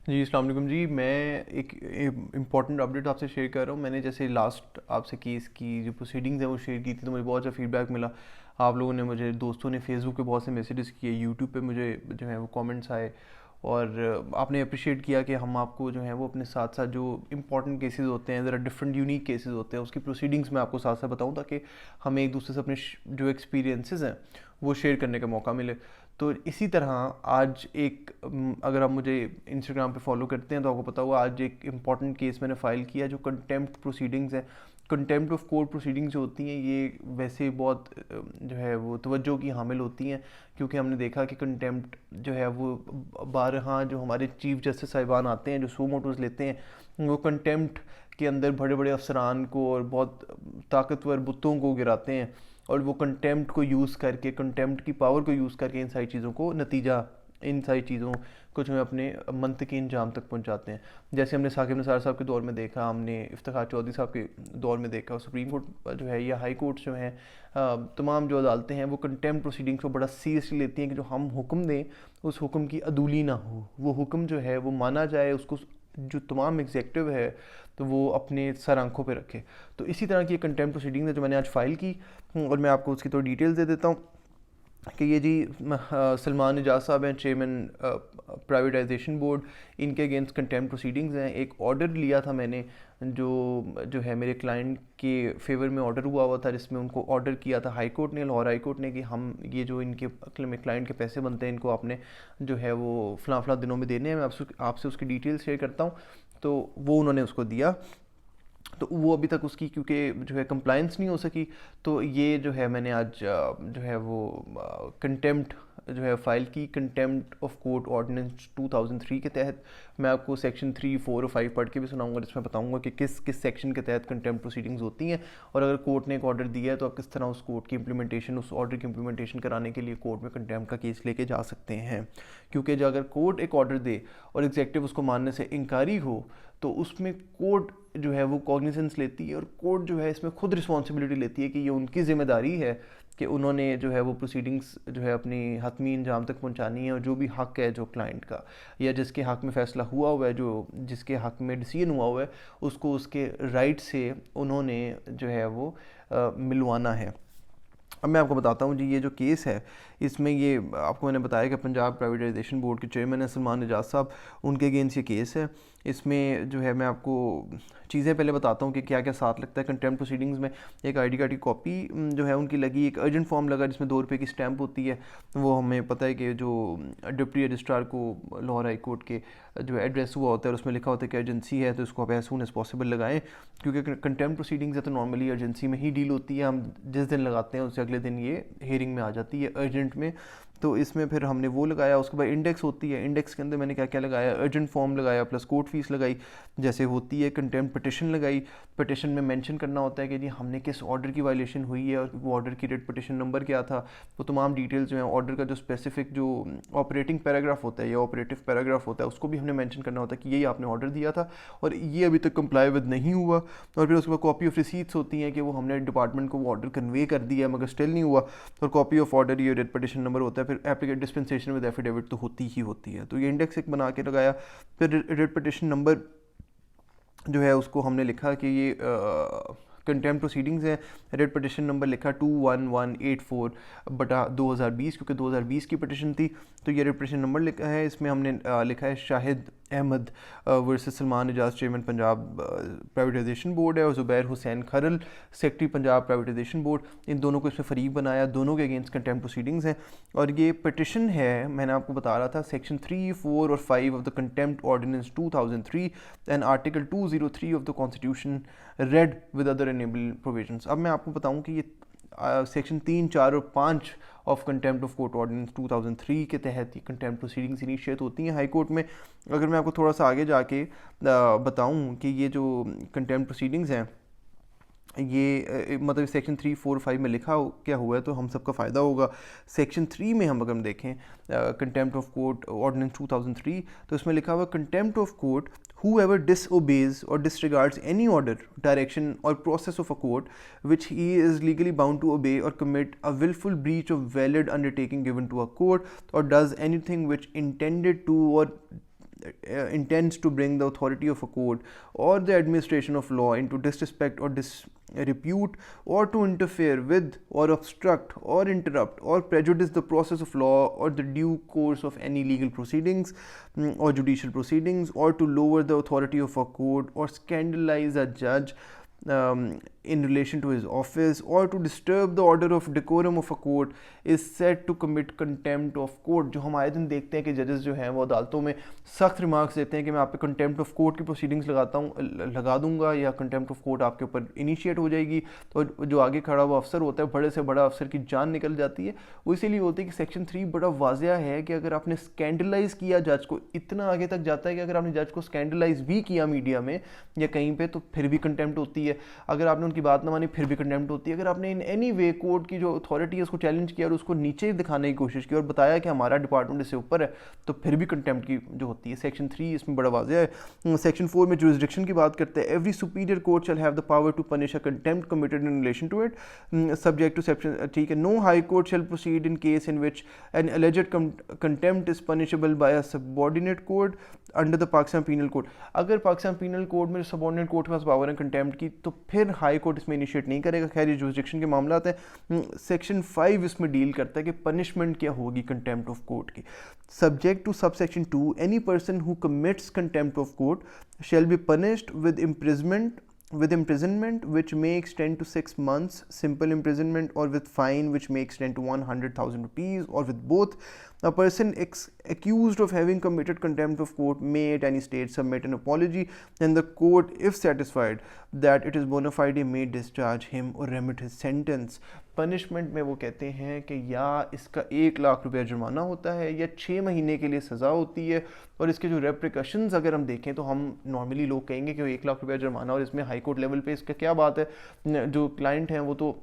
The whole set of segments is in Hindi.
जी, अस्सलाम वालेकुम जी। मैं एक इम्पॉर्टेंट अपडेट आपसे शेयर कर रहा हूँ। मैंने जैसे लास्ट आपसे केस की जो प्रोसीडिंग्स हैं वो शेयर की थी, तो मुझे बहुत अच्छा फीडबैक मिला। आप लोगों ने मुझे, दोस्तों ने फेसबुक पे बहुत से मैसेजेस किए, यूट्यूब पे मुझे जो है वो कमेंट्स आए, और आपने अप्रिशिएट किया कि हम आपको जो है वो अपने साथ साथ जो इंपॉर्टेंट केसेस होते हैं, ज़रा डिफरेंट यूनिक केसेस होते हैं, उसकी प्रोसीडिंग्स मैं आपको साथ साथ बताऊँ, ताकि हमें एक दूसरे से अपने जो एक्सपीरियंसेस हैं वो शेयर करने का मौका मिले। तो इसी तरह आज एक अगर आप मुझे इंस्टाग्राम पे फॉलो करते हैं तो आपको पता होगा, आज एक इम्पॉर्टेंट केस मैंने फ़ाइल किया जो कंटेम्प्ट प्रोसीडिंग्स है। कंटेम्प्ट ऑफ कोर्ट प्रोसीडिंग्स जो होती हैं ये वैसे बहुत जो है वो तवज्जो की हामिल होती हैं, क्योंकि हमने देखा कि कंटेम्प्ट जो है वो बारहा जो हमारे चीफ जस्टिस साहिबान आते हैं जो सू मोटोज़ लेते हैं, वो कंटेम्प्ट के अंदर बड़े बड़े अफसरान को और बहुत ताकतवर बुतों को गिराते हैं, और वो कंटेम्प्ट को यूज़ करके, कंटेम्प्ट की पावर को यूज़ करके इन सारी चीज़ों को नतीजा, इन सारी चीज़ों को जो है अपने मंतकी अंजाम तक पहुंचाते हैं। जैसे हमने साकिब निसार साहब के दौर में देखा, हमने इफ्तिखार चौधरी साहब के दौर में देखा, सुप्रीम कोर्ट जो है या हाई कोर्ट जो है, तमाम जो अदालतें हैं वो कंटेम्प्ट प्रोसीडिंग्स को बड़ा सीरियसली लेती हैं कि जो हम हुक्म दें उस हुक्म की अदूली ना हो, वो हुक्म जो है वो माना जाए, उसको जो तमाम एग्जेक्टिव है तो वो अपने सर आंखों पे रखे। तो इसी तरह की कंटेम्प्ट प्रोसीडिंग है जो मैंने आज फाइल की, और मैं आपको उसकी थोड़ी डिटेल्स दे देता हूँ कि ये जी सलमान एजाज साहब हैं, चेयरमैन प्राइवेटाइजेशन बोर्ड, इनके अगेंस्ट कंटेम्प्ट प्रोसीडिंग्स हैं। एक ऑर्डर लिया था मैंने जो जो है मेरे क्लाइंट के फेवर में ऑर्डर हुआ था, जिसमें उनको ऑर्डर किया था हाई कोर्ट ने, लाहौर हाई कोर्ट ने, कि हम ये जो इनके क्लाइंट के पैसे बनते हैं इनको आपने जो है वो फ़लाँ फ़लाँ दिनों में देने हैं। मैं आपसे उसकी डिटेल्स शेयर करता हूँ। तो वो उन्होंने उसको दिया, तो वो अभी तक उसकी क्योंकि जो है कंप्लाइंस नहीं हो सकी, तो ये जो है मैंने आज जो है वो कंटेम्प्ट जो है फ़ाइल की, कंटेम्प्ट ऑफ कोर्ट ऑर्डिनेंस 2003 के तहत। मैं आपको सेक्शन 3, 4 और 5 पढ़ के भी सुनाऊंगा, जिसमें बताऊंगा कि किस किस सेक्शन के तहत कंटेम्प्ट प्रोसीडिंग्स होती हैं, और अगर कोर्ट ने एक ऑर्डर दिया है तो आप किस तरह उस कोर्ट की इंप्लीमेंटेशन, उस ऑर्डर की इंप्लीमेंटेशन कराने के लिए कोर्ट में कंटेम्प्ट का केस लेके जा सकते हैं। क्योंकि जो अगर कोर्ट एक ऑर्डर दे और एग्जेक्टिव उसको मानने से इनकारी हो, तो उसमें कोर्ट जो है वो कॉग्निजेंस लेती है, और कोर्ट जो है इसमें खुद रिस्पॉन्सिबिलिटी लेती है कि ये उनकी ज़िम्मेदारी है कि उन्होंने जो है वो प्रोसीडिंग्स जो है अपनी हतमी अंजाम तक पहुंचानी है, और जो भी हक़ है जो क्लाइंट का या जिसके हक़ में फ़ैसला हुआ हुआ है, जो जिसके हक़ में डिसीजन हुआ हुआ है, उसको उसके राइट से उन्होंने जो है वो मिलवाना है। अब मैं आपको बताता हूँ जी, ये जो केस है इसमें ये आपको मैंने बताया कि पंजाब प्राइवेटाइजेशन बोर्ड के चेयरमैन है सलमान एजाज साहब, उनके अगेंस्ट ये केस है। इसमें जो है मैं आपको चीज़ें पहले बताता हूँ कि क्या क्या साथ लगता है। कंटेम्प्ट प्रोसीडिंग्स में एक आईडी कार्ड की कॉपी जो है उनकी लगी, एक अर्जेंट फॉर्म लगा जिसमें 2 रुपये की स्टैंप होती है। वो हमें पता है कि जो डिप्टी रजिस्ट्रार को लाहौर हाई कोर्ट के जो एड्रेस हुआ होता है उसमें लिखा होता है कि अर्जेंसी है, तो इसको आप एज सून एज़ पॉसिबल लगाएं, क्योंकि कंटेम्प्ट प्रोसीडिंग्स है तो नॉर्मली अर्जेंसी में ही डील होती है। हम जिस दिन लगाते हैं उससे अगले दिन ये हेयरिंग में आ जाती है अर्जेंट में। तो इसमें फिर हमने वो लगाया। उसके बाद इंडेक्स होती है, इंडेक्स के अंदर मैंने क्या क्या लगाया, अर्जेंट फॉर्म लगाया प्लस कोर्ट फीस लगाई जैसे होती है। कंटेम्प्ट पिटिशन लगाई, पिटिशन में मेंशन करना होता है कि जी हमने किस ऑर्डर की वायलेशन हुई है और वो ऑर्डर की रेट पिटिशन नंबर क्या था, वो तमाम डिटेल्स जो है ऑर्डर का जो स्पेसिफिक जो ऑपरेटिंग पैराग्राफ होता है या ऑपरेटिव पैराग्राफ होता है उसको भी हमने मेंशन करना होता है कि यही आपने ऑर्डर दिया था और ये अभी तक कंप्लाई विद नहीं हुआ। और फिर उसके बाद कॉपी ऑफ रिसीट्स होती हैं कि वो हमने डिपार्टमेंट को वो ऑर्डर कन्वे कर दिया मगर स्टिल नहीं हुआ, और कॉपी ऑफ ऑर्डर ये रेट पिटिशन नंबर होता है। फिर एप्लीकेट डिस्पेंसेशन विद एफिडेविट तो होती ही होती है, तो ये इंडेक्स एक बना के लगाया। फिर रेट पिटिशन नंबर जो है उसको हमने लिखा कि ये कंटेम्प्ट प्रोसीडिंग्स है। रेट पिटिशन नंबर लिखा 21184/2020, क्योंकि 2020 की पिटिशन थी तो ये रेट पिटिशन नंबर लिखा है। इसमें हमने लिखा है Shahid Ahmed versus Salman Ejaz, chairman Punjab privatisation board है, और Zubair Hussain Kharal, secretary Punjab privatisation board. इन दोनों को इसमें फरीक बनाया, दोनों के अगेंस्ट कंटेम्प्ट प्रोसीडिंग्स हैं। और ये पिटिशन है, मैंने आपको बता रहा था, सेक्शन 3, 4 और 5 of the contempt ordinance 2003 and article 203 of the constitution read with other enable provisions. अब मैं आपको बताऊं कि ये सेक्शन 3, 4 और 5 of contempt of court ordinance 2003 के तहत ये कंटेम्प्ट प्रोसीडिंग्स इनिशिएट होती हैं हाई कोर्ट में। अगर मैं आपको थोड़ा सा आगे जाके बताऊं कि ये जो कंटेम्प्ट प्रोसीडिंग्स हैं ये मतलब सेक्शन 3, 4, 5 में लिखा क्या हुआ है तो हम सबका फ़ायदा होगा। सेक्शन 3 में हम अगर देखें कंटेम्प्ट ऑफ कोर्ट ऑर्डिनेंस 2003, तो इसमें लिखा हुआ contempt of court whoever disobeys or disregards any order, direction or process of a court which he is legally bound to obey, or commit a willful breach of valid undertaking given to a court, or does anything which intended to or intends to bring the authority of a court or the administration of law into disrespect or disrepute, or to interfere with or obstruct or interrupt or prejudice the process of law or the due course of any legal proceedings or judicial proceedings, or to lower the authority of a court or scandalize a judge in relation to his office, or to disturb the order of decorum of a court, is said to commit contempt of court. जो हम आए दिन देखते हैं कि जजेस जो हैं वो अदालतों में सख्त रिमार्क्स देते हैं कि मैं आप पे कंटेम्प्ट ऑफ कोर्ट की प्रोसीडिंग्स लगा दूंगा, या कंटेम्प्ट ऑफ कोर्ट आपके ऊपर इनिशिएट हो जाएगी, तो जो आगे खड़ा हुआ अफसर होता है, बड़े से बड़ा अफसर की जान निकल जाती है। वो इसीलिए होती है कि सेक्शन 3 बड़ा वाजिया है कि अगर आपने स्कैंडलाइज किया जज को, इतना आगे तक जाता है कि अगर आपने जज को स्कैंडलाइज भी किया मीडिया में या कहीं पे, तो फिर भी कंटेम्प्ट होती है। अगर आपने उनकी बात ना मानी, फिर भी कंटेम्प्ट होती है। अगर आपने इन एनी वे कोर्ट की जो अथॉरिटी है उसको चैलेंज किया और उसको नीचे दिखाने की कोशिश की और बताया कि हमारा डिपार्टमेंट इससे ऊपर है, तो फिर भी कंटेम्प्ट की जो होती है। सेक्शन 3 इसमें बड़ा वाज़ेह है। सेक्शन 4 में जुरिसडिक्शन की बात करते हैं। Every superior court shall have the power to punish a contempt committed in relation to it, subject to section, ठीक है। No high court shall proceed in case in which an alleged contempt is punishable by a subordinate court under the Pakistan penal code. अगर पाकिस्तान पीनल कोड में सबऑर्डिनेट कोर्ट के पास पावर है कंटेम्प्ट की, तो फिर हाई कोर्ट इसमें इनिशिएट नहीं करेगा। खैर ये जुरिसडिक्शन के मामला हैं। सेक्शन 5 इसमें डील करता है कि पनिशमेंट क्या होगी कंटेम्प्ट ऑफ कोर्ट की। Subject to sub section 2, any person who commits contempt of court shall be punished with imprisonment which may extend to 6 months, simple imprisonment, or with fine which may extend to 100,000 rupees, or with both. A person accused of having committed contempt of court may at any stage submit an apology, and the court, if satisfied that it is bona fide, may discharge him or remit his sentence. Punishment में वो कहते हैं कि या इसका 1 लाख रुपया जुर्माना होता है या 6 महीने के लिए सज़ा होती है। और इसके जो रेप्रिकॉशंस अगर हम देखें तो हम नॉर्मली लोग कहेंगे कि 1 लाख रुपया जुर्माना, और इसमें हाई कोर्ट लेवल पे इसका क्या बात है। जो क्लाइंट हैं वो तो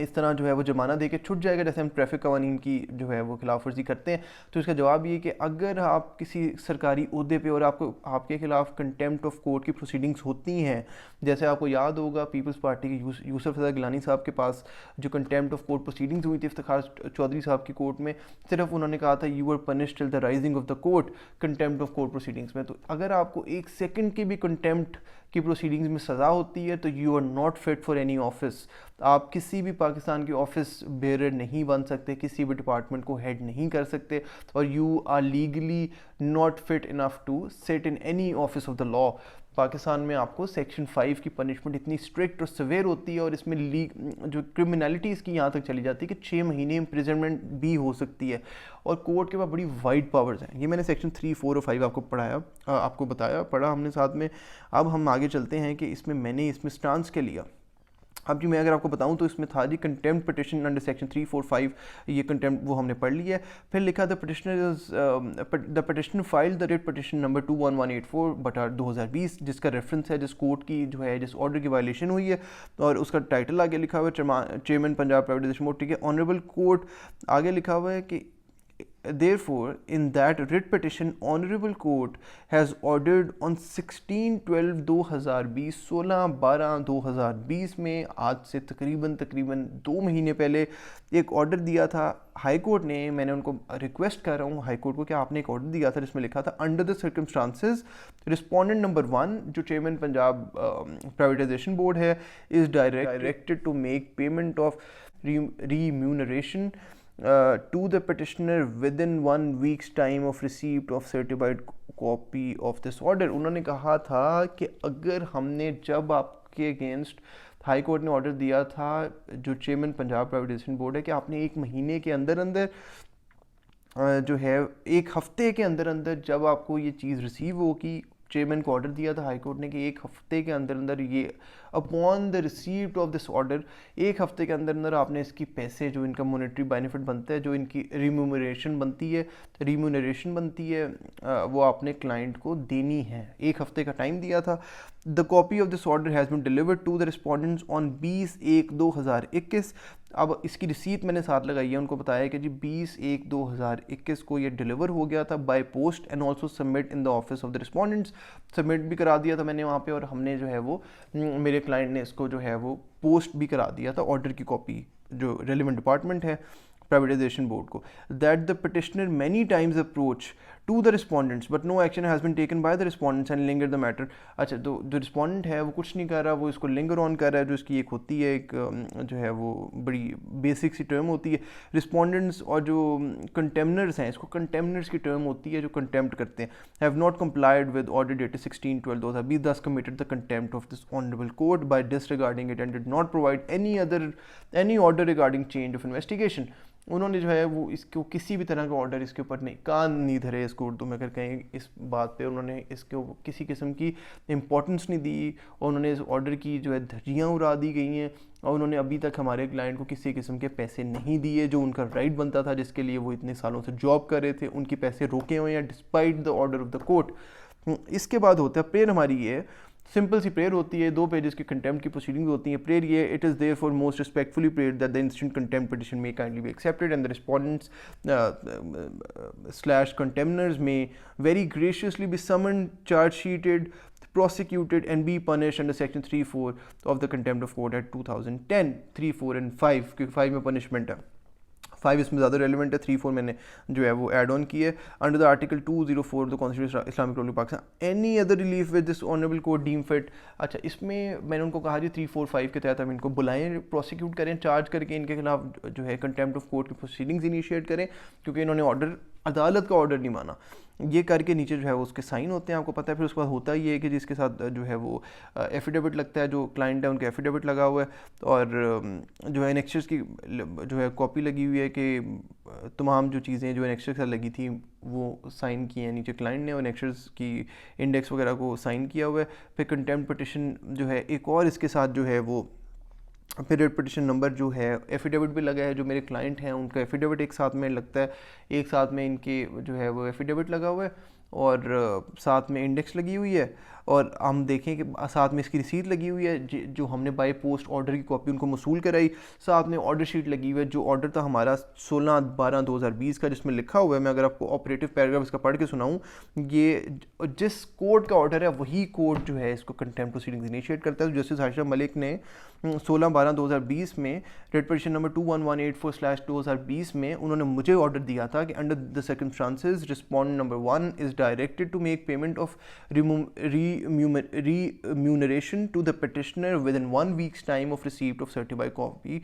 इस तरह जो है वो जुर्माना दे के छूट जाएगा, जैसे हम ट्रैफिक कवानीन की जो है वो खिलाफ वर्जी करते हैं। तो इसका जवाब ये कि अगर आप किसी सरकारी ओहदे पे और आपके खिलाफ कंटेम्प्ट ऑफ कोर्ट की प्रोसीडिंग्स होती हैं, जैसे आपको याद होगा पीपल्स पार्टी के यूसुफ रज़ा गिलानी साहब के पास जो कंटेम्प्ट ऑफ कोर्ट प्रोसीडिंग्स हुई थी इफ्तिखार चौधरी साहब की कोर्ट में, सिर्फ उन्होंने कहा था you are punished till the rising of the court contempt of court proceedings में। तो अगर आपको 1 सेकंड की भी कंटेम्प्ट की प्रोसीडिंग्स में सज़ा होती है तो you are not fit for any office. आप किसी भी पाकिस्तान के ऑफिस बेरर नहीं बन सकते, किसी भी डिपार्टमेंट को हेड नहीं कर सकते, और you are legally not fit enough to sit in any office of the law. Pakistan में आपको सेक्शन 5 की पनिशमेंट इतनी स्ट्रिक्ट और सवेर होती है, और इसमें जो क्रिमिनलिटी इसकी यहाँ तक चली जाती है कि 6 महीने इम्प्रिजनमेंट भी हो सकती है, और कोर्ट के पास बड़ी वाइड पावर्स हैं। ये मैंने सेक्शन 3, 4 और 5 आपको पढ़ा हमने साथ में। अब हम आगे चलते हैं कि मैंने इसमें स्टांस के लिया। अब जी मैं अगर आपको बताऊं तो इसमें था जी कंटेम्प्ट पिटिशन अंडर सेक्शन 3, 4, 5, ये कंटेम्प्ट वो हमने पढ़ लिया है। फिर लिखा the petitioner filed the writ petition number 21184/2020, जिसका रेफरेंस है जिस कोर्ट की जो है जिस ऑर्डर की वायलेशन हुई है, और उसका टाइटल आगे लिखा हुआ है चेयरमैन पंजाब प्राइवेटाइजेशन बोर्ड, ठीक है। ऑनरेबल कोर्ट आगे लिखा हुआ है कि therefore in that writ petition honorable court has ordered on 16/12/2020 16/12/2020 में आज से तकरीबन 2 महीने पहले एक ऑर्डर दिया था हाई कोर्ट ने। मैंने उनको रिक्वेस्ट कर रहा हूँ हाई कोर्ट को कि आपने एक ऑर्डर दिया था जिसमें लिखा था under the circumstances respondent number 1 जो चेयरमैन पंजाब प्राइवेटाइजेशन बोर्ड है is directed to make payment of remuneration to the petitioner within 1 week's time of receipt of certified copy of this order। उन्होंने कहा था कि अगर हमने जब आपके अगेंस्ट हाई कोर्ट ने ऑर्डर दिया था जो चेयरमैन पंजाब प्राइवेटाइजेशन बोर्ड है कि आपने 1 महीने के अंदर अंदर जो है 1 हफ्ते के अंदर अंदर जब आपको ये चीज़ रिसीव होगी, चेयरमैन को ऑर्डर दिया था हाई कोर्ट ने कि 1 हफ्ते के अंदर अंदर ये upon the receipt of this order 1 हफ्ते के अंदर अंदर आपने इसकी पैसे जो इनका मॉनेटरी बेनिफिट बनता है, जो इनकी रिम्यूनरेशन बनती है वो आपने क्लाइंट को देनी है। 1 हफ्ते का टाइम दिया था। The copy of this order has been delivered to the respondents on 20/1/2021। अब इसकी रिसीट मैंने साथ लगाई है, उनको बताया कि जी 20/1/2021 को ये डिलीवर हो गया था by post and also submit in the office of the respondents. Submit भी करा दिया था मैंने वहाँ पे, और हमने जो है वो मेरे क्लाइंट ने इसको जो है वो पोस्ट भी करा दिया था ऑर्डर की कॉपी जो रेलिवेंट डिपार्टमेंट है प्राइवेटाइजेशन बोर्ड को। That the petitioner many times approach to the respondents but no action has been taken by the respondents and linger the matter. अच्छा, तो जो रिस्पॉन्डेंट है वो कुछ नहीं कर रहा, वो इसको लिंगर ऑन कर रहा है, जो इसकी एक होती है एक जो है वो बड़ी बेसिक सी टर्म होती है रिस्पॉन्डेंट्स, और जो कंटेमनर्स हैं, इसको कंटेमनर्स की टर्म होती है जो कंटेम्प्ट करते हैं। Have not complied with order dated 16/12/2020 thus committed the contempt of this honorable court by disregarding it and did not provide any order regarding change of investigation। उन्होंने जो है वो इसको किसी भी तरह का ऑर्डर इसके ऊपर नहीं, कान नहीं धरे इसको उर्दू में अगर कहें इस बात पे, उन्होंने इसको किसी किस्म की इम्पोर्टेंस नहीं दी, और उन्होंने इस ऑर्डर की जो है धज्जियाँ उड़ा दी गई हैं, और उन्होंने अभी तक हमारे क्लाइंट को किसी किस्म के पैसे नहीं दिए जो उनका राइट बनता था, जिसके लिए वो इतने सालों से जॉब कर रहे थे, उनके पैसे रोके हुए हैं despite the order of the court. इसके बाद होता है प्रेयर, हमारी ये सिंपल सी प्रेयर होती है, 2 पेजेस की कंटेम्प्ट की प्रोसीडिंग्स होती हैं। प्रेयर ये, it is there for most respectfully prayer that the instant contempt petition may kindly be accepted and the respondents / contemnors may very graciously be summoned, charge sheeted, prosecuted and be punished under section 3(4) of the contempt of court at 2010। 3, 4 and 5, क्योंकि 5 में punishment है, 5 इसमें ज़्यादा रेलिवेंट है, 3, 4 मैंने जो है वो ऐड ऑन की है। Under the article 204 the constitution Islamic republic Pakistan any other relief with this honourable court deem fit. अच्छा, इसमें मैंने उनको कहा जी 3, 4, 5 के तहत हम इनको बुलाएं, प्रोसिक्यूट करें, चार्ज करके इनके खिलाफ जो है कंटेम्प्ट ऑफ कोर्ट की प्रोसीडिंग्स इनिशिएट करें, क्योंकि इन्होंने ऑर्डर, अदालत का ऑर्डर नहीं माना। ये करके नीचे जो है वो उसके साइन होते हैं, आपको पता है। फिर उसके बाद होता ये है कि जिसके साथ जो है वो एफिडेविट लगता है, जो क्लाइंट है उनके एफिडेविट लगा हुआ है, और जो है एनेक्सर्स की जो है कॉपी लगी हुई है कि तमाम जो चीज़ें जो एनेक्सर के साथ लगी थी वो साइन की हैं नीचे क्लाइंट ने, और एनेक्सर्स की इंडेक्स वगैरह को साइन किया हुआ है। फिर कंटेम्प्ट पिटिशन जो है एक और इसके साथ जो है वो फिर रेट पिटिशन नंबर जो है, एफिडेविट भी लगा है, जो मेरे क्लाइंट हैं उनका एफिडेविट एक साथ में लगता है, एक साथ में इनके जो है वो एफिडेविट लगा हुआ है, और साथ में इंडेक्स लगी हुई है, और हम देखें कि साथ में इसकी रिसीट लगी हुई है जो हमने बाय पोस्ट ऑर्डर की कॉपी उनको मसूल कराई। साथ में ऑर्डर शीट लगी हुई है, जो ऑर्डर था हमारा 16/12/2020 का, जिसमें लिखा हुआ है, मैं अगर आपको ऑपरेटिव पैराग्राफ इसका पढ़ के सुनाऊं, ये जिस कोर्ट का ऑर्डर है वही कोर्ट जो है इसको कंटेम्प्ट प्रोसीडिंग्स इनिशिएट करता है। जस्टिस आयशा मलिक ने 16/12/2020 में रेट पिटिशन नंबर 21184/2020 में उन्होंने मुझे ऑर्डर दिया था कि under the circumstances respondent number 1 is directed to make payment of remuneration to the petitioner within 1 week's time of receipt of certified copy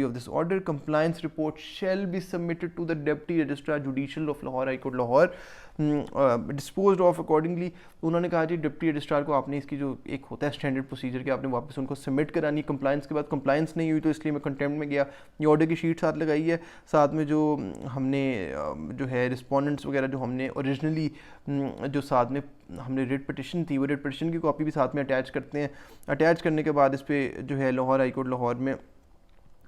of this order. Compliance report shall be submitted to the Deputy Registrar Judicial of Lahore, High Court Lahore, disposed of accordingly। उन्होंने कहा जी डिप्टी रजिस्ट्रार को आपने इसकी जो एक होता है स्टैंडर्ड प्रोसीजर कि आपने वापस उनको सबमिट करानी। कंप्लाइंस के बाद कंप्लाइंस नहीं हुई तो इसलिए मैं कंटेम्प्ट में गया। ये ऑर्डर की शीट साथ लगाई है, साथ में जो हमने जो है रिस्पोंडेंट्स वगैरह जो हमने ओरिजिनली जो साथ में हमने रेट पिटिशन थी, वो रेट पिटिशन की कॉपी भी साथ में अटैच करते हैं। अटैच करने के बाद इस पर जो है लाहौर हाई कोर्ट लाहौर में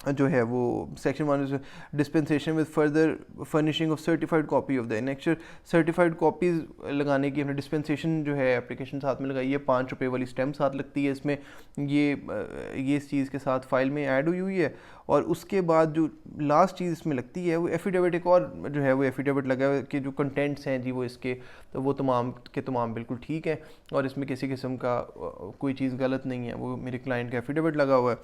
जो है वो section 1 dispensation with further furnishing of certified copy of the annexure. Certified copies लगाने की हमने डिस्पेंसेशन जो है एप्लीकेशन साथ में लगाई है, 5 रुपये वाली स्टैम्प साथ लगती है इसमें, ये इस चीज़ के साथ फाइल में ऐड हुई हुई है। और उसके बाद जो लास्ट चीज़ इसमें लगती है वो एफिडेविट, एक और जो है वो एफिडेविट लगा है कि जो कंटेंट्स हैं जी वो इसके, तो वो तमाम के तमाम बिल्कुल ठीक है और इसमें किसी किस्म का कोई चीज़ गलत नहीं है, वो मेरे क्लाइंट का एफिडेविट लगा हुआ है।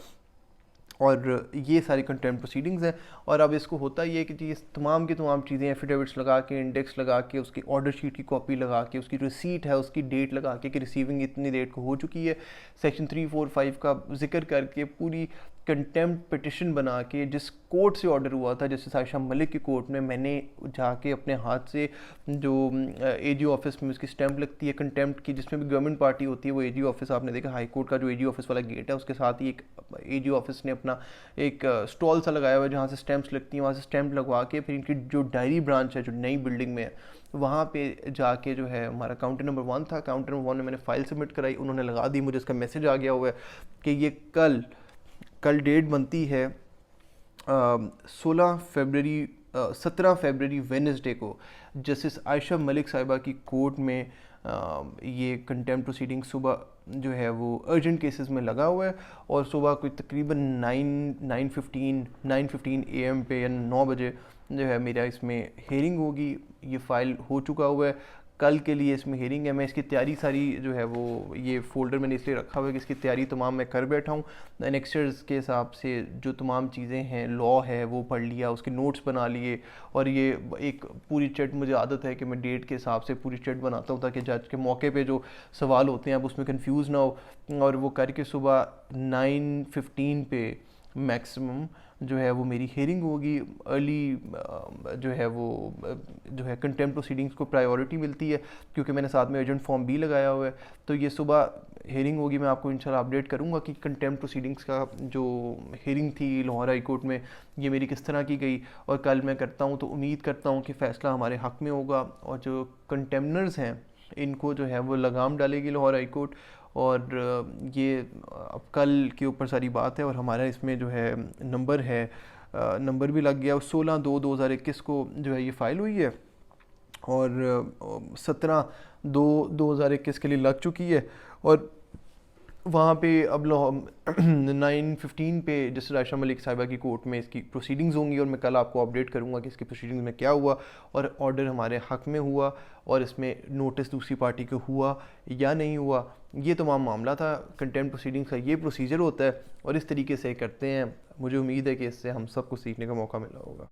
और ये सारी कंटेम्प्ट प्रोसीडिंग्स हैं। और अब इसको होता ही है कि जी तमाम की तमाम चीज़ें एफिडेविट्स लगा के, इंडेक्स लगा के, उसकी ऑर्डर शीट की कॉपी लगा के, उसकी रिसीट है उसकी डेट लगा के कि रिसीविंग इतनी डेट को हो चुकी है, सेक्शन 3, 4, 5 का जिक्र करके पूरी कंटेम्प्ट पिटिशन बना के, जिस कोर्ट से ऑर्डर हुआ था जस्टिस आयशा मलिक की कोर्ट में, मैंने जाके अपने हाथ से जो एजी ऑफिस में उसकी स्टैंप लगती है कंटेम्प्ट की, जिसमें भी गवर्नमेंट पार्टी होती है, वो एजी ऑफिस आपने देखा हाई कोर्ट का जो एजी ऑफिस वाला गेट है उसके साथ ही एक एजी ऑफिस ने अपना एक स्टॉल सा लगाया हुआ है जहाँ से स्टैंप्स लगती हैं, वहाँ से स्टैंप लगवा के फिर इनकी जो डायरी ब्रांच है जो नई बिल्डिंग में है वहाँ पे जाके जो है हमारा काउंटर नंबर 1 था, काउंटर नंबर 1 में मैंने फ़ाइल सबमिट कराई, उन्होंने लगा दी, मुझे इसका मैसेज आ गया हुआ है कि ये कल डेट बनती है 17 फरवरी वेडनेसडे को जस्टिस आयशा मलिक साहिबा की कोर्ट में ये कंटेम्प्ट प्रोसीडिंग सुबह जो है वो अर्जेंट केसेस में लगा हुआ है और सुबह कोई तकरीबन 9:15 AM पे या 9 बजे जो है मेरा इसमें हेयरिंग होगी। ये फ़ाइल हो चुका हुआ है, कल के लिए इसमें हेयरिंग है। मैं इसकी तैयारी सारी जो है वो ये फ़ोल्डर मैंने इसलिए रखा हुआ है कि इसकी तैयारी तमाम मैं कर बैठा हूँ। एनेक्स्चर्स के हिसाब से जो तमाम चीज़ें हैं, लॉ है वो पढ़ लिया, उसके नोट्स बना लिए, और ये एक पूरी चट मुझे आदत है कि मैं डेट के हिसाब से पूरी चट बनाता हूँ ताकि जज के मौके पे जो सवाल होते हैं आप उसमें कंफ्यूज ना हो। और वो करके सुबह 9:15 पे मैक्सिमम जो है वो मेरी हेयरिंग होगी। अर्ली जो है वो जो है कंटेम्प्ट प्रोसीडिंग्स को प्रायोरिटी मिलती है क्योंकि मैंने साथ में एजेंट फॉर्म भी लगाया हुआ है। तो ये सुबह हेयरिंग होगी, मैं आपको इंशाल्लाह अपडेट करूंगा कि कंटेम्प्ट प्रोसीडिंग्स का जो हेयरिंग थी लाहौर हाई कोर्ट में ये मेरी किस तरह की गई। और कल मैं करता हूँ तो उम्मीद करता हूँ कि फ़ैसला हमारे हक़ में होगा और जो कंटेम्नर्स हैं इनको जो है वो लगाम डालेगी लाहौर हाई कोर्ट। और ये अब कल के ऊपर सारी बात है। और हमारा इसमें जो है नंबर है, नंबर भी लग गया, 16/2/2021 को जो है ये फ़ाइल हुई है और 17/2/2021 के लिए लग चुकी है। और वहाँ पे अब 9:15 पे जस्टिस आयशा मलिक साहिबा की कोर्ट में इसकी प्रोसीडिंग्स होंगी और मैं कल आपको अपडेट करूँगा कि इसकी प्रोसीडिंग्स में क्या हुआ और ऑर्डर हमारे हक़ में हुआ और इसमें नोटिस दूसरी पार्टी को हुआ या नहीं हुआ। ये तमाम मामला था कंटेम्प्ट प्रोसीडिंग्स का। ये प्रोसीजर होता है और इस तरीके से करते हैं। मुझे उम्मीद है कि इससे हम सबको सीखने का मौका मिला होगा।